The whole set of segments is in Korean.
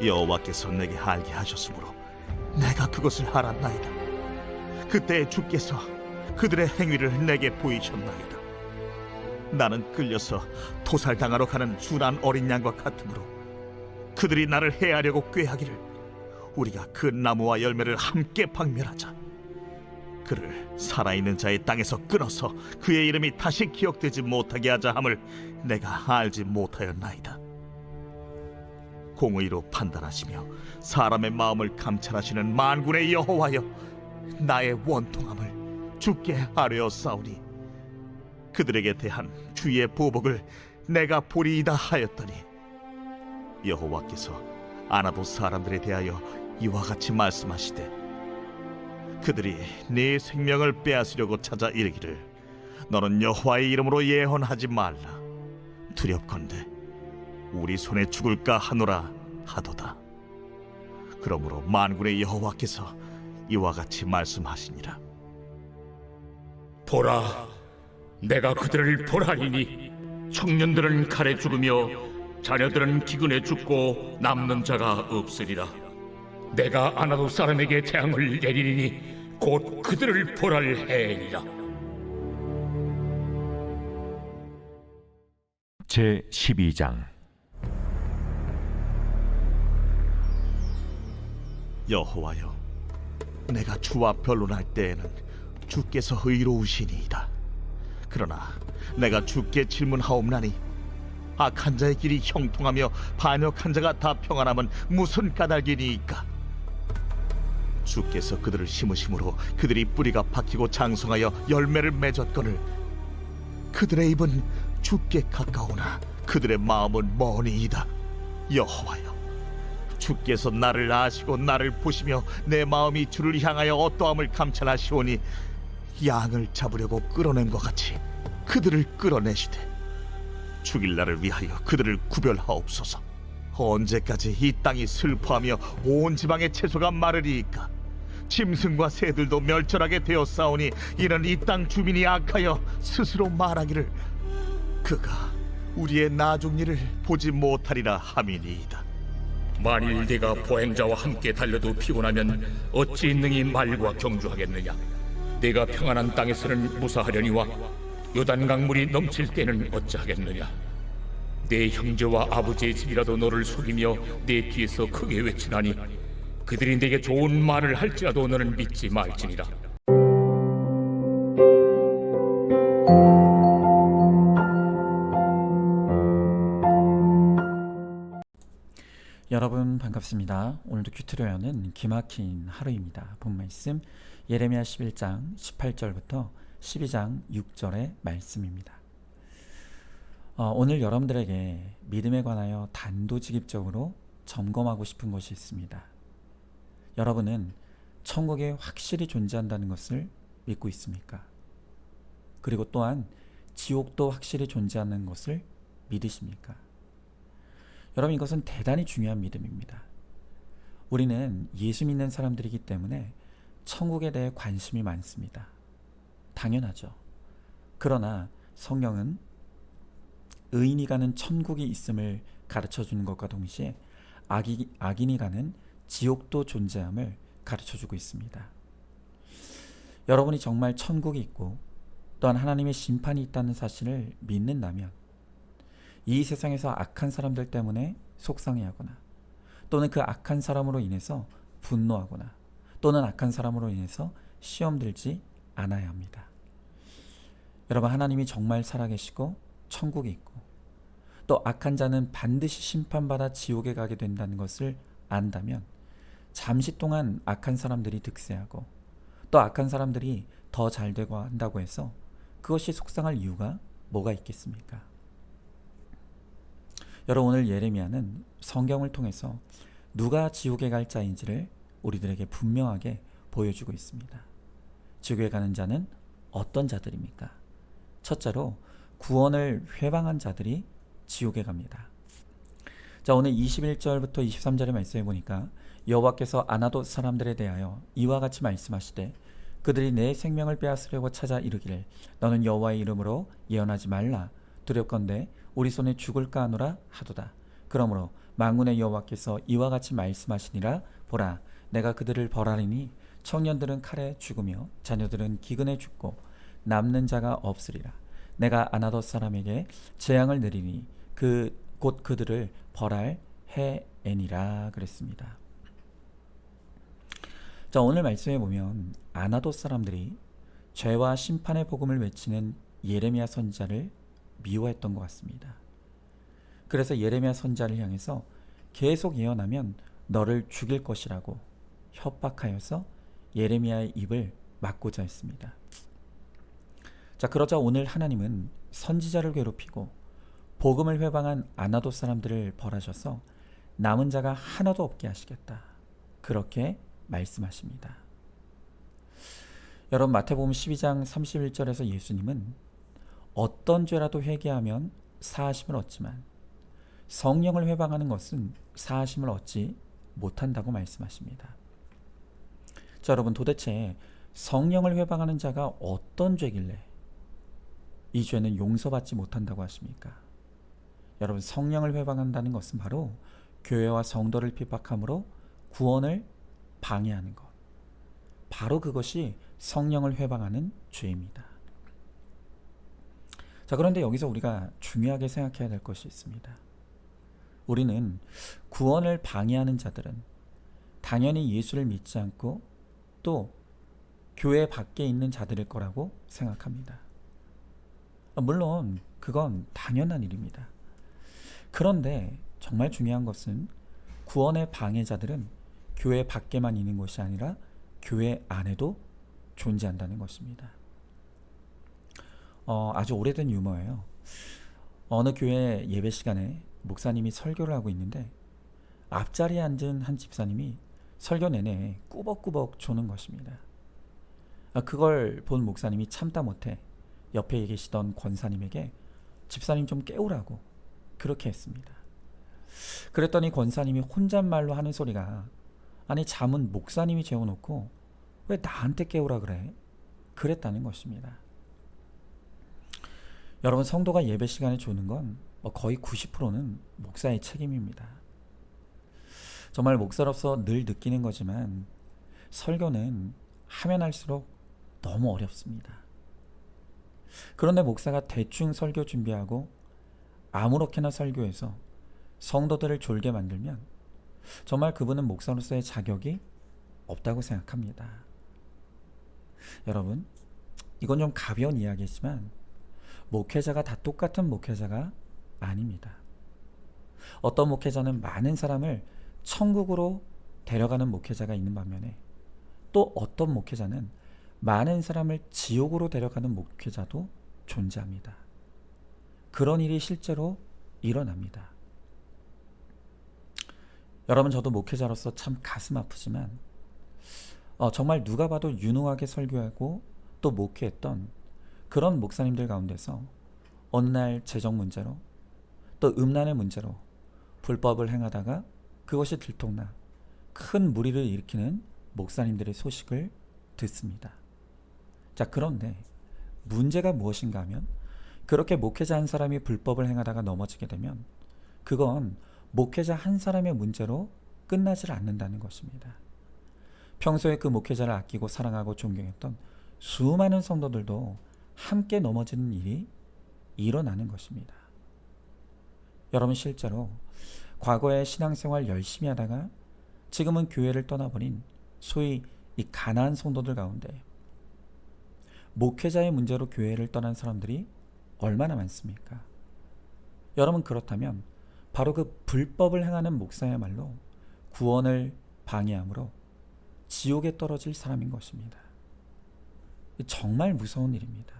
여호와께서 내게 알게 하셨으므로 내가 그것을 알았나이다. 그때 주께서 그들의 행위를 내게 보이셨나이다. 나는 끌려서 토살당하러 가는 순한 어린 양과 같으므로 그들이 나를 해하려고 꾀하기를 우리가 그 나무와 열매를 함께 박멸하자. 그를 살아있는 자의 땅에서 끊어서 그의 이름이 다시 기억되지 못하게 하자 함을 내가 알지 못하였나이다. 공의로 판단하시며 사람의 마음을 감찰하시는 만군의 여호와여, 나의 원통함을 주께 아뢰었사오니 그들에게 대한 주의 보복을 내가 보리이다 하였더니 여호와께서 아나도 사람들에 대하여 이와 같이 말씀하시되 그들이 네 생명을 빼앗으려고 찾아 이르기를 너는 여호와의 이름으로 예언하지 말라. 두렵건대 우리 손에 죽을까 하노라 하도다. 그러므로 만군의 여호와께서 이와 같이 말씀하시니라. 보라, 내가 그들을 벌하리니 청년들은 칼에 죽으며 자녀들은 기근에 죽고 남는 자가 없으리라. 내가 아나도 사람에게 재앙을 내리리니 곧 그들을 벌할 해이니라. 제 12장. 여호와여, 내가 주와 변론할 때에는 주께서 의로우시니이다. 그러나 내가 주께 질문하옵나니 악한 자의 길이 형통하며 반역한 자가 다 평안함은 무슨 까닭이니이까? 주께서 그들을 심으심으로 그들이 뿌리가 박히고 장성하여 열매를 맺었거늘 그들의 입은 주께 가까우나 그들의 마음은 머니이다. 여호와여, 주께서 나를 아시고 나를 보시며 내 마음이 주를 향하여 어떠함을 감찰하시오니 양을 잡으려고 끌어낸 것 같이 그들을 끌어내시되 죽일 날을 위하여 그들을 구별하옵소서. 언제까지 이 땅이 슬퍼하며 온 지방의 채소가 마르리이까? 짐승과 새들도 멸절하게 되었사오니 이는 이 땅 주민이 악하여 스스로 말하기를 그가 우리의 나중 일을 보지 못하리라 함이니이다. 만일 네가 보행자와 함께 달려도 피곤하면 어찌 능히 말과 경주하겠느냐? 네가 평안한 땅에서는 무사하려니와 요단 강물이 넘칠 때는 어찌하겠느냐? 내 형제와 아버지의 집이라도 너를 속이며 내 뒤에서 크게 외치나니 그들이 내게 좋은 말을 할지라도 너는 믿지 말지니라. 여러분 반갑습니다. 오늘도 큐트로여는 기막힌 하루입니다. 본 말씀 예레미야 11장 18절부터 12장 6절의 말씀입니다. 오늘 여러분들에게 믿음에 관하여 단도직입적으로 점검하고 싶은 것이 있습니다. 여러분은 천국에 확실히 존재한다는 것을 믿고 있습니까? 그리고 또한 지옥도 확실히 존재하는 것을 믿으십니까? 여러분, 이것은 대단히 중요한 믿음입니다. 우리는 예수 믿는 사람들이기 때문에 천국에 대해 관심이 많습니다. 당연하죠. 그러나 성경은 의인이 가는 천국이 있음을 가르쳐 주는 것과 동시에 악인이 가는 지옥도 존재함을 가르쳐 주고 있습니다. 여러분이 정말 천국이 있고 또한 하나님의 심판이 있다는 사실을 믿는다면 이 세상에서 악한 사람들 때문에 속상해하거나 또는 그 악한 사람으로 인해서 분노하거나 또는 악한 사람으로 인해서 시험 들지 않아야 합니다. 여러분, 하나님이 정말 살아계시고 천국이 있고 또 악한 자는 반드시 심판받아 지옥에 가게 된다는 것을 안다면 잠시 동안 악한 사람들이 득세하고 또 악한 사람들이 더 잘되고 한다고 해서 그것이 속상할 이유가 뭐가 있겠습니까? 여러분, 오늘 예레미야는 성경을 통해서 누가 지옥에 갈 자인지를 우리들에게 분명하게 보여주고 있습니다. 지옥에 가는 자는 어떤 자들입니까? 첫째로 구원을 회방한 자들이 지옥에 갑니다. 자, 오늘 21절부터 23절의 말씀해 보니까 여호와께서 아나돗 사람들에 대하여 이와 같이 말씀하시되 그들이 내 생명을 빼앗으려고 찾아 이르기를 너는 여호와의 이름으로 예언하지 말라. 두렵건대 우리 손에 죽을까 하노라 하도다. 그러므로 만군의 여호와께서 이와 같이 말씀하시니라. 보라, 내가 그들을 벌하리니 청년들은 칼에 죽으며 자녀들은 기근에 죽고 남는 자가 없으리라. 내가 아나돗 사람에게 재앙을 내리니 곧 그들을 벌할 해애니라 그랬습니다. 자, 오늘 말씀에 보면 아나돗 사람들이 죄와 심판의 복음을 외치는 예레미야 선지자를 미워했던 것 같습니다. 그래서 예레미야 선지자를 향해서 계속 예언하면 너를 죽일 것이라고 협박하여서 예레미야의 입을 막고자 했습니다. 자, 그러자 오늘 하나님은 선지자를 괴롭히고 복음을 회방한 아나돗 사람들을 벌하셔서 남은 자가 하나도 없게 하시겠다, 그렇게 말씀하십니다. 여러분, 마태복음 12장 31절에서 예수님은 어떤 죄라도 회개하면 사하심을 얻지만 성령을 회방하는 것은 사하심을 얻지 못한다고 말씀하십니다. 자, 여러분, 도대체 성령을 회방하는 자가 어떤 죄길래 이 죄는 용서받지 못한다고 하십니까? 여러분, 성령을 회방한다는 것은 바로 교회와 성도를 핍박함으로 구원을 방해하는 것, 바로 그것이 성령을 회방하는 죄입니다. 자, 그런데 여기서 우리가 중요하게 생각해야 될 것이 있습니다. 우리는 구원을 방해하는 자들은 당연히 예수를 믿지 않고 또 교회 밖에 있는 자들일 거라고 생각합니다. 물론 그건 당연한 일입니다. 그런데 정말 중요한 것은 구원의 방해자들은 교회 밖에만 있는 것이 아니라 교회 안에도 존재한다는 것입니다. 아주 오래된 유머예요. 어느 교회 예배 시간에 목사님이 설교를 하고 있는데 앞자리에 앉은 한 집사님이 설교 내내 꾸벅꾸벅 조는 것입니다. 그걸 본 목사님이 참다 못해 옆에 계시던 권사님에게 집사님 좀 깨우라고 그렇게 했습니다. 그랬더니 권사님이 혼잣말로 하는 소리가, 아니 잠은 목사님이 재워놓고 왜 나한테 깨우라 그래? 그랬다는 것입니다. 여러분, 성도가 예배 시간에 조는 건 거의 90%는 목사의 책임입니다. 정말 목사로서 늘 느끼는 거지만 설교는 하면 할수록 너무 어렵습니다. 그런데 목사가 대충 설교 준비하고 아무렇게나 설교해서 성도들을 졸게 만들면 정말 그분은 목사로서의 자격이 없다고 생각합니다. 여러분, 이건 좀 가벼운 이야기지만 목회자가 다 똑같은 목회자가 아닙니다. 어떤 목회자는 많은 사람을 천국으로 데려가는 목회자가 있는 반면에 또 어떤 목회자는 많은 사람을 지옥으로 데려가는 목회자도 존재합니다. 그런 일이 실제로 일어납니다. 여러분, 저도 목회자로서 참 가슴 아프지만 정말 누가 봐도 유능하게 설교하고 또 목회했던 그런 목사님들 가운데서 어느 날 재정 문제로 또 음란의 문제로 불법을 행하다가 그것이 들통나 큰 무리를 일으키는 목사님들의 소식을 듣습니다. 자, 그런데 문제가 무엇인가 하면 그렇게 목회자 한 사람이 불법을 행하다가 넘어지게 되면 그건 목회자 한 사람의 문제로 끝나질 않는다는 것입니다. 평소에 그 목회자를 아끼고 사랑하고 존경했던 수많은 성도들도 함께 넘어지는 일이 일어나는 것입니다. 여러분, 실제로 과거에 신앙생활 열심히 하다가 지금은 교회를 떠나버린 소위 이 가난한 성도들 가운데 목회자의 문제로 교회를 떠난 사람들이 얼마나 많습니까? 여러분, 그렇다면 바로 그 불법을 행하는 목사야말로 구원을 방해함으로 지옥에 떨어질 사람인 것입니다. 정말 무서운 일입니다.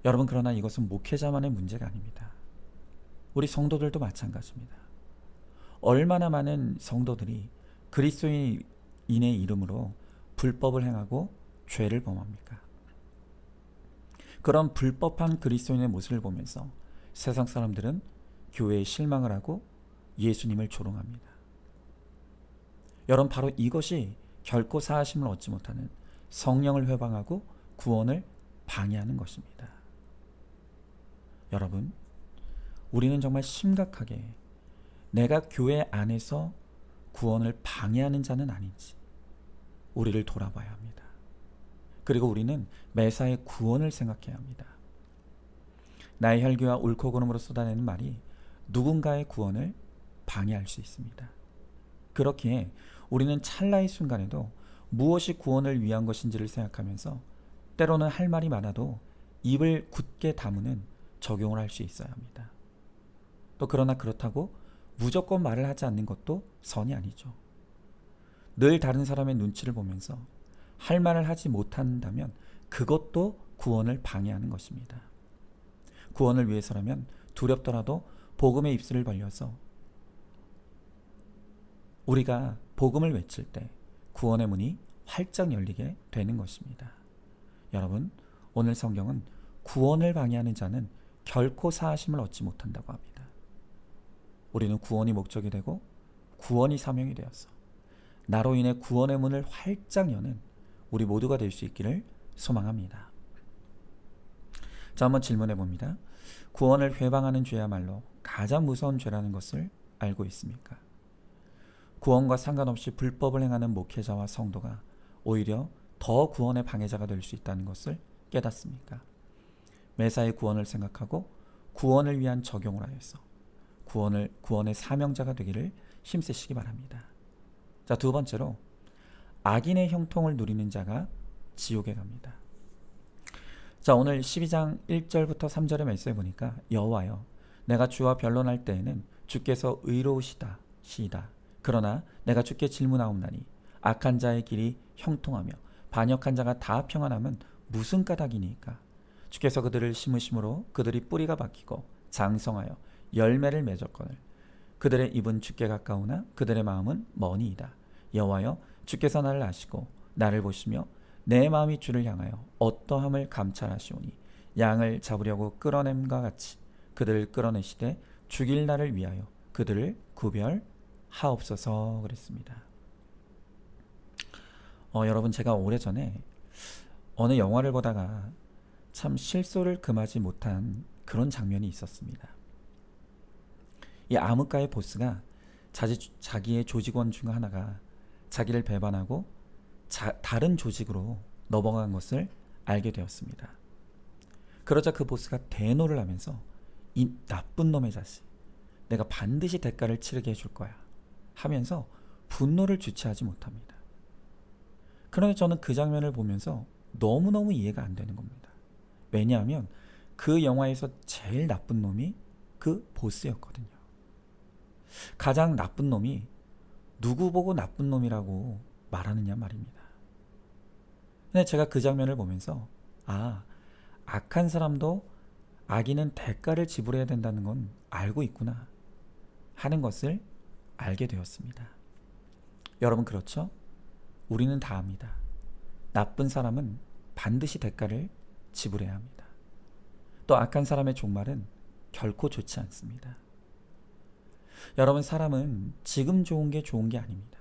여러분, 그러나 이것은 목회자만의 문제가 아닙니다. 우리 성도들도 마찬가지입니다. 얼마나 많은 성도들이 그리스도인의 이름으로 불법을 행하고 죄를 범합니까? 그런 불법한 그리스도인의 모습을 보면서 세상 사람들은 교회에 실망을 하고 예수님을 조롱합니다. 여러분, 바로 이것이 결코 사하심을 얻지 못하는 성령을 회방하고 구원을 방해하는 것입니다. 여러분, 우리는 정말 심각하게 내가 교회 안에서 구원을 방해하는 자는 아닌지 우리를 돌아봐야 합니다. 그리고 우리는 매사에 구원을 생각해야 합니다. 나의 혈기와 옳고 그름으로 쏟아내는 말이 누군가의 구원을 방해할 수 있습니다. 그렇기에 우리는 찰나의 순간에도 무엇이 구원을 위한 것인지를 생각하면서 때로는 할 말이 많아도 입을 굳게 다무는 적용을 할 수 있어야 합니다. 또 그러나 그렇다고 무조건 말을 하지 않는 것도 선이 아니죠. 늘 다른 사람의 눈치를 보면서 할 말을 하지 못한다면 그것도 구원을 방해하는 것입니다. 구원을 위해서라면 두렵더라도 복음의 입술을 벌려서 우리가 복음을 외칠 때 구원의 문이 활짝 열리게 되는 것입니다. 여러분, 오늘 성경은 구원을 방해하는 자는 결코 사하심을 얻지 못한다고 합니다. 우리는 구원이 목적이 되고 구원이 사명이 되어서 나로 인해 구원의 문을 활짝 여는 우리 모두가 될 수 있기를 소망합니다. 자, 한번 질문해 봅니다. 구원을 회방하는 죄야말로 가장 무서운 죄라는 것을 알고 있습니까? 구원과 상관없이 불법을 행하는 목회자와 성도가 오히려 더 구원의 방해자가 될 수 있다는 것을 깨닫습니까? 매사의 구원을 생각하고 구원을 위한 적용을 하여서 구원의 사명자가 되기를 힘쓰시기 바랍니다. 자, 두 번째로 악인의 형통을 누리는 자가 지옥에 갑니다. 자, 오늘 12장 1절부터 3절의 말씀에 보니까 여호와여, 내가 주와 변론할 때에는 주께서 의로우시다 시이다. 그러나 내가 주께 질문하옵나니 악한 자의 길이 형통하며 반역한 자가 다 평안하면 무슨 까닭이니까? 주께서 그들을 심으심으로 그들이 뿌리가 박히고 장성하여 열매를 맺었거늘 그들의 입은 주께 가까우나 그들의 마음은 머니이다. 여호와여, 주께서 나를 아시고 나를 보시며 내 마음이 주를 향하여 어떠함을 감찰하시오니 양을 잡으려고 끌어냄과 같이 그들을 끌어내시되 죽일 날을 위하여 그들을 구별하옵소서 그랬습니다. 여러분, 제가 오래전에 어느 영화를 보다가 참 실소를 금하지 못한 그런 장면이 있었습니다. 이 암흑가의 보스가 자기의 조직원 중 하나가 자기를 배반하고 다른 조직으로 넘어간 것을 알게 되었습니다. 그러자 그 보스가 대노를 하면서 이 나쁜 놈의 자식, 내가 반드시 대가를 치르게 해줄 거야 하면서 분노를 주체하지 못합니다. 그런데 저는 그 장면을 보면서 너무너무 이해가 안 되는 겁니다. 왜냐하면 그 영화에서 제일 나쁜 놈이 그 보스였거든요. 가장 나쁜 놈이 누구 보고 나쁜 놈이라고 말하느냐 말입니다. 근데 제가 그 장면을 보면서 악한 사람도 악인은 대가를 지불해야 된다는 건 알고 있구나 하는 것을 알게 되었습니다. 여러분, 그렇죠? 우리는 다 압니다. 나쁜 사람은 반드시 대가를 지불해야 합니다. 또 악한 사람의 종말은 결코 좋지 않습니다. 여러분, 사람은 지금 좋은 게 좋은 게 아닙니다.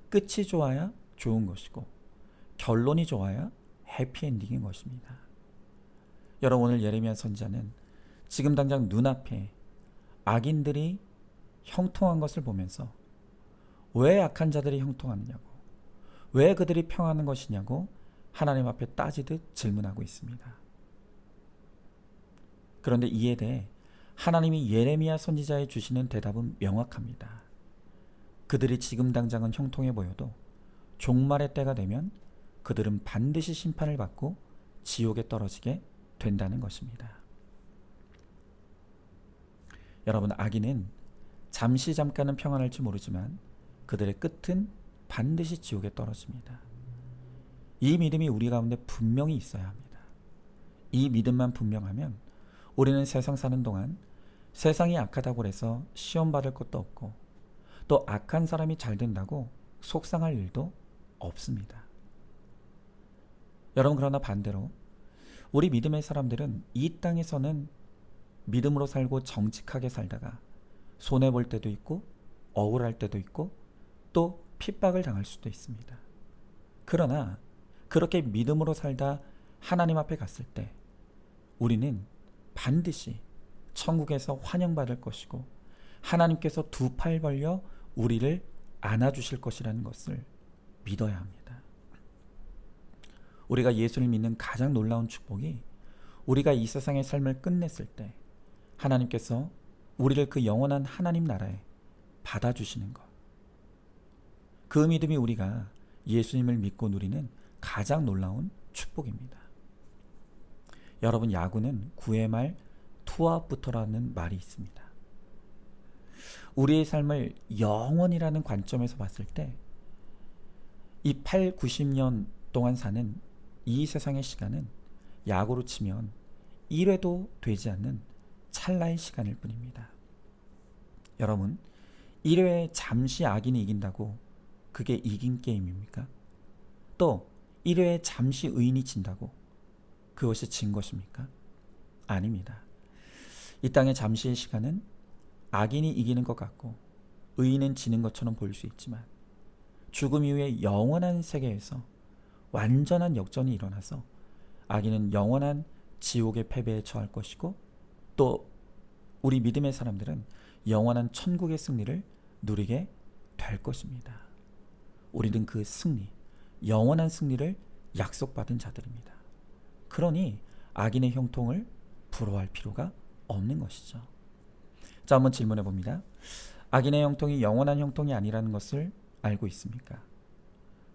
끝이 좋아야 좋은 것이고 결론이 좋아야 해피엔딩인 것입니다. 여러분, 오늘 예레미야 선지자는 지금 당장 눈앞에 악인들이 형통한 것을 보면서 왜 악한 자들이 형통하느냐고, 왜 그들이 평하는 것이냐고 하나님 앞에 따지듯 질문하고 있습니다. 그런데 이에 대해 하나님이 예레미야 선지자에 주시는 대답은 명확합니다. 그들이 지금 당장은 형통해 보여도 종말의 때가 되면 그들은 반드시 심판을 받고 지옥에 떨어지게 된다는 것입니다. 여러분, 악인은 잠깐은 평안할지 모르지만 그들의 끝은 반드시 지옥에 떨어집니다. 이 믿음이 우리 가운데 분명히 있어야 합니다. 이 믿음만 분명하면 우리는 세상 사는 동안 세상이 악하다고 해서 시험 받을 것도 없고 또 악한 사람이 잘 된다고 속상할 일도 없습니다. 여러분, 그러나 반대로 우리 믿음의 사람들은 이 땅에서는 믿음으로 살고 정직하게 살다가 손해볼 때도 있고 억울할 때도 있고 또 핍박을 당할 수도 있습니다. 그러나 그렇게 믿음으로 살다 하나님 앞에 갔을 때 우리는 반드시 천국에서 환영받을 것이고 하나님께서 두 팔 벌려 우리를 안아주실 것이라는 것을 믿어야 합니다. 우리가 예수를 믿는 가장 놀라운 축복이 우리가 이 세상의 삶을 끝냈을 때 하나님께서 우리를 그 영원한 하나님 나라에 받아주시는 것. 그 믿음이 우리가 예수님을 믿고 누리는 가장 놀라운 축복입니다. 여러분, 야구는 9회 말 투아웃부터라는 말이 있습니다. 우리의 삶을 영원이라는 관점에서 봤을 때 이 8, 90년 동안 사는 이 세상의 시간은 야구로 치면 1회도 되지 않는 찰나의 시간일 뿐입니다. 여러분, 1회에 잠시 악인이 이긴다고 그게 이긴 게임입니까? 또 1회에 잠시 의인이 진다고 그것이 진 것입니까? 아닙니다. 이 땅의 잠시의 시간은 악인이 이기는 것 같고 의인은 지는 것처럼 보일 수 있지만 죽음 이후의 영원한 세계에서 완전한 역전이 일어나서 악인은 영원한 지옥의 패배에 처할 것이고 또 우리 믿음의 사람들은 영원한 천국의 승리를 누리게 될 것입니다. 우리는 그 승리, 영원한 승리를 약속받은 자들입니다. 그러니 악인의 형통을 부러워할 필요가 없는 것이죠. 자, 한번 질문해 봅니다. 악인의 형통이 영원한 형통이 아니라는 것을 알고 있습니까?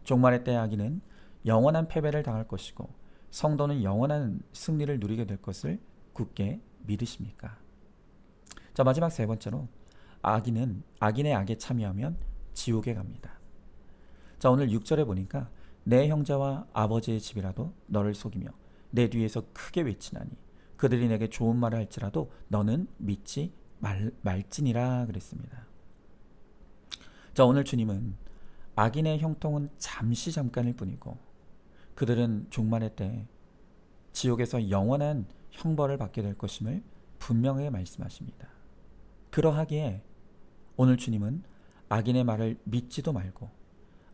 종말의 때 악인은 영원한 패배를 당할 것이고 성도는 영원한 승리를 누리게 될 것을 굳게 믿으십니까? 자, 마지막 세 번째로 악인은 악인의 악에 참여하면 지옥에 갑니다. 자, 오늘 6절에 보니까 내 형제와 아버지의 집이라도 너를 속이며 내 뒤에서 크게 외치나니 그들이 내게 좋은 말을 할지라도 너는 믿지 말지니라 그랬습니다. 자, 오늘 주님은 악인의 형통은 잠깐일 뿐이고 그들은 종말의 때 지옥에서 영원한 형벌을 받게 될 것임을 분명하게 말씀하십니다. 그러하기에 오늘 주님은 악인의 말을 믿지도 말고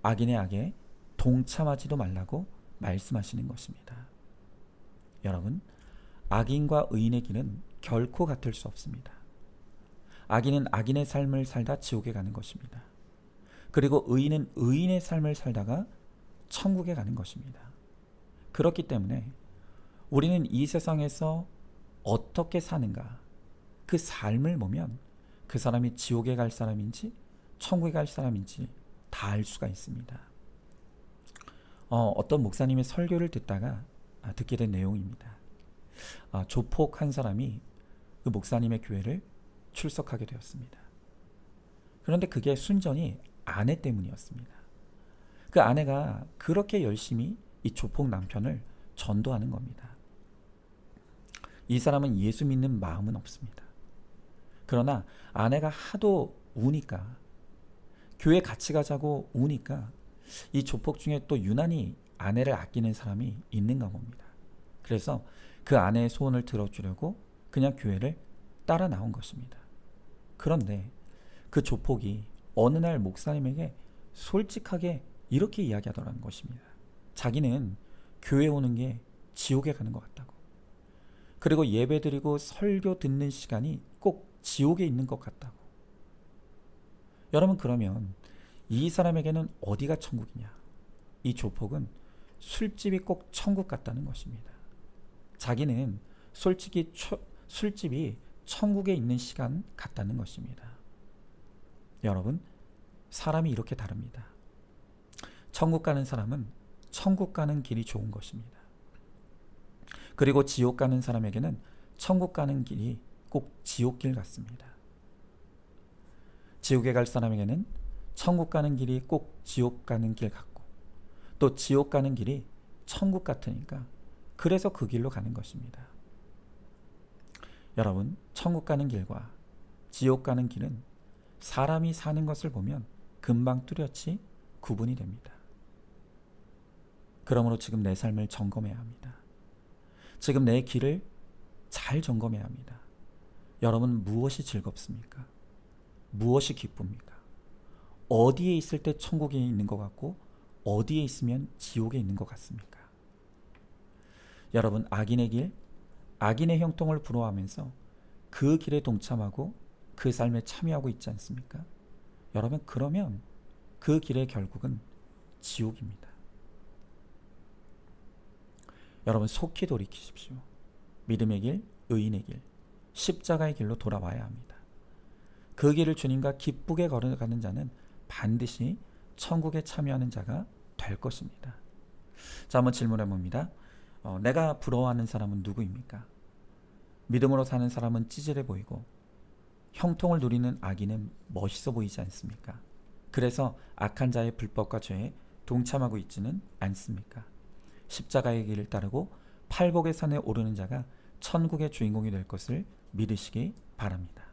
악인의 악에 동참하지도 말라고 말씀하시는 것입니다. 여러분, 악인과 의인의 길은 결코 같을 수 없습니다. 악인은 악인의 삶을 살다 지옥에 가는 것입니다. 그리고 의인은 의인의 삶을 살다가 천국에 가는 것입니다. 그렇기 때문에 우리는 이 세상에서 어떻게 사는가, 그 삶을 보면 그 사람이 지옥에 갈 사람인지 천국에 갈 사람인지 다 알 수가 있습니다. 어떤 목사님의 설교를 듣다가 듣게 된 내용입니다. 조폭 한 사람이 그 목사님의 교회를 출석하게 되었습니다. 그런데 그게 순전히 아내 때문이었습니다. 그 아내가 그렇게 열심히 이 조폭 남편을 전도하는 겁니다. 이 사람은 예수 믿는 마음은 없습니다. 그러나 아내가 하도 우니까, 교회 같이 가자고 우니까 이 조폭 중에 또 유난히 아내를 아끼는 사람이 있는가 봅니다. 그래서 그 아내의 소원을 들어주려고 그냥 교회를 따라 나온 것입니다. 그런데 그 조폭이 어느 날 목사님에게 솔직하게 이렇게 이야기하더라는 것입니다. 자기는 교회 오는 게 지옥에 가는 것 같다고. 그리고 예배드리고 설교 듣는 시간이 꼭 지옥에 있는 것 같다고. 여러분, 그러면 이 사람에게는 어디가 천국이냐? 이 조폭은 술집이 꼭 천국 같다는 것입니다. 자기는 솔직히 술집이 천국에 있는 시간 같다는 것입니다. 여러분, 사람이 이렇게 다릅니다. 천국 가는 사람은 천국 가는 길이 좋은 것입니다. 그리고 지옥 가는 사람에게는 천국 가는 길이 꼭 지옥길 같습니다. 지옥에 갈 사람에게는 천국 가는 길이 꼭 지옥 가는 길 같고 또 지옥 가는 길이 천국 같으니까 그래서 그 길로 가는 것입니다. 여러분, 천국 가는 길과 지옥 가는 길은 사람이 사는 것을 보면 금방 뚜렷이 구분이 됩니다. 그러므로 지금 내 삶을 점검해야 합니다. 지금 내 길을 잘 점검해야 합니다. 여러분, 무엇이 즐겁습니까? 무엇이 기쁩니까? 어디에 있을 때 천국에 있는 것 같고 어디에 있으면 지옥에 있는 것 같습니까? 여러분, 악인의 길, 악인의 형통을 부러워하면서 그 길에 동참하고 그 삶에 참여하고 있지 않습니까? 여러분, 그러면 그 길의 결국은 지옥입니다. 여러분, 속히 돌이키십시오. 믿음의 길, 의인의 길, 십자가의 길로 돌아와야 합니다. 그 길을 주님과 기쁘게 걸어가는 자는 반드시 천국에 참여하는 자가 될 것입니다. 자, 한번 질문해 봅니다. 내가 부러워하는 사람은 누구입니까? 믿음으로 사는 사람은 찌질해 보이고 형통을 누리는 악인은 멋있어 보이지 않습니까? 그래서 악한 자의 불법과 죄에 동참하고 있지는 않습니까? 십자가의 길을 따르고 팔복의 산에 오르는 자가 천국의 주인공이 될 것을 믿으시기 바랍니다.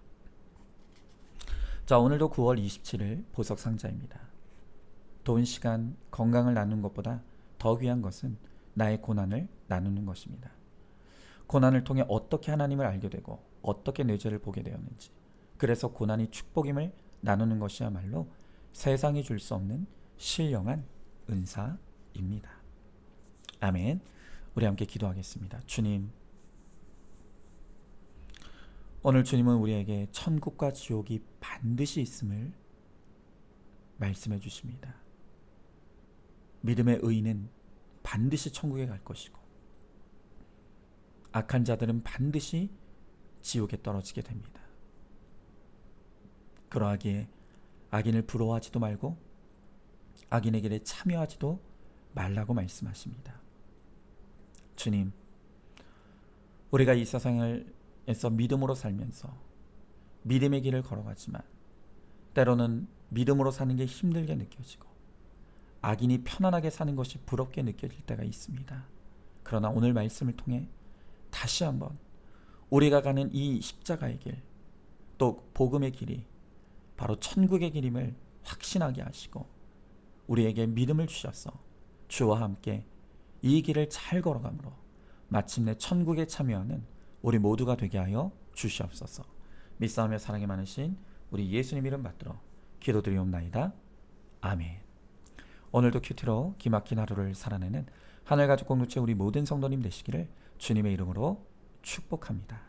자, 오늘도 9월 27일 보석 상자입니다. 돈, 시간, 건강을 나누는 것보다 더 귀한 것은 나의 고난을 나누는 것입니다. 고난을 통해 어떻게 하나님을 알게 되고 어떻게 내 죄를 보게 되었는지, 그래서 고난이 축복임을 나누는 것이야말로 세상이 줄 수 없는 신령한 은사입니다. 아멘. 우리 함께 기도하겠습니다. 주님, 오늘 주님은 우리에게 천국과 지옥이 반드시 있음을 말씀해 주십니다. 믿음의 의인은 반드시 천국에 갈 것이고 악한 자들은 반드시 지옥에 떨어지게 됩니다. 그러하기에 악인을 부러워하지도 말고 악인의 길에 참여하지도 말라고 말씀하십니다. 주님, 우리가 이 세상에서 믿음으로 살면서 믿음의 길을 걸어가지만 때로는 믿음으로 사는 게 힘들게 느껴지고 악인이 편안하게 사는 것이 부럽게 느껴질 때가 있습니다. 그러나 오늘 말씀을 통해 다시 한번 우리가 가는 이 십자가의 길, 또 복음의 길이 바로 천국의 길임을 확신하게 하시고 우리에게 믿음을 주셔서 주와 함께 이 길을 잘 걸어가므로 마침내 천국에 참여하는 우리 모두가 되게 하여 주시옵소서. 믿사오며 사랑이 많으신 우리 예수님 이름 받들어 기도드리옵나이다. 아멘. 오늘도 큐티로 기막힌 하루를 살아내는 하늘가족 공동체 우리 모든 성도님 되시기를 주님의 이름으로 축복합니다.